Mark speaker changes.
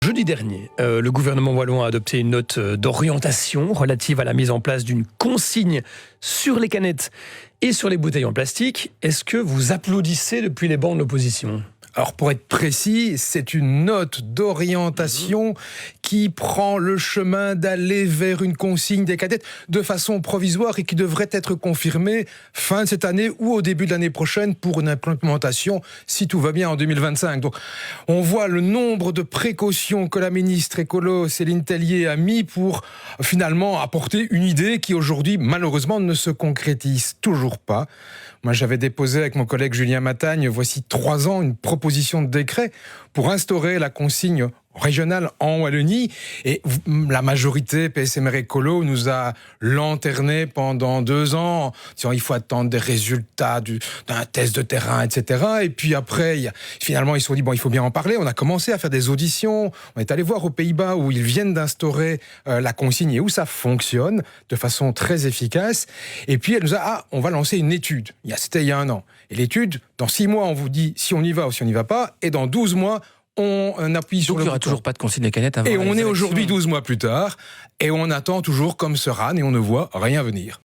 Speaker 1: Jeudi dernier, le gouvernement wallon a adopté une note d'orientation relative à la mise en place d'une consigne sur les canettes et sur les bouteilles en plastique. Est-ce que vous applaudissez depuis les bancs de l'opposition ?
Speaker 2: Alors pour être précis, c'est une note d'orientation qui prend le chemin d'aller vers une consigne des cadettes de façon provisoire et qui devrait être confirmée fin de cette année ou au début de l'année prochaine pour une implémentation, si tout va bien, en 2025. Donc on voit le nombre de précautions que la ministre écolo Céline Tellier a mis pour finalement apporter une idée qui aujourd'hui malheureusement ne se concrétise toujours pas. Moi, j'avais déposé avec mon collègue Julien Matagne, voici 3 ans, une proposition de décret pour instaurer la consigne régionale en Wallonie. Et la majorité PSMR écolo nous a lanterné pendant 2 ans, en disant il faut attendre des résultats d'un test de terrain, etc. Et puis après, finalement, ils se sont dit, bon, il faut bien en parler. On a commencé à faire des auditions. On est allé voir aux Pays-Bas où ils viennent d'instaurer la consigne et où ça fonctionne de façon très efficace. Et puis, elle nous a on va lancer une étude. C'était il y a 1 an. Et l'étude, dans 6 mois, on vous dit si on y va ou si on n'y va pas. Et dans 12 mois, on appuie sur le bouton.
Speaker 3: Donc il n'y aura toujours pas de consigne des canettes avant.
Speaker 2: Et on est aujourd'hui 12 mois plus tard, et on attend toujours comme ce râne, et on ne voit rien venir.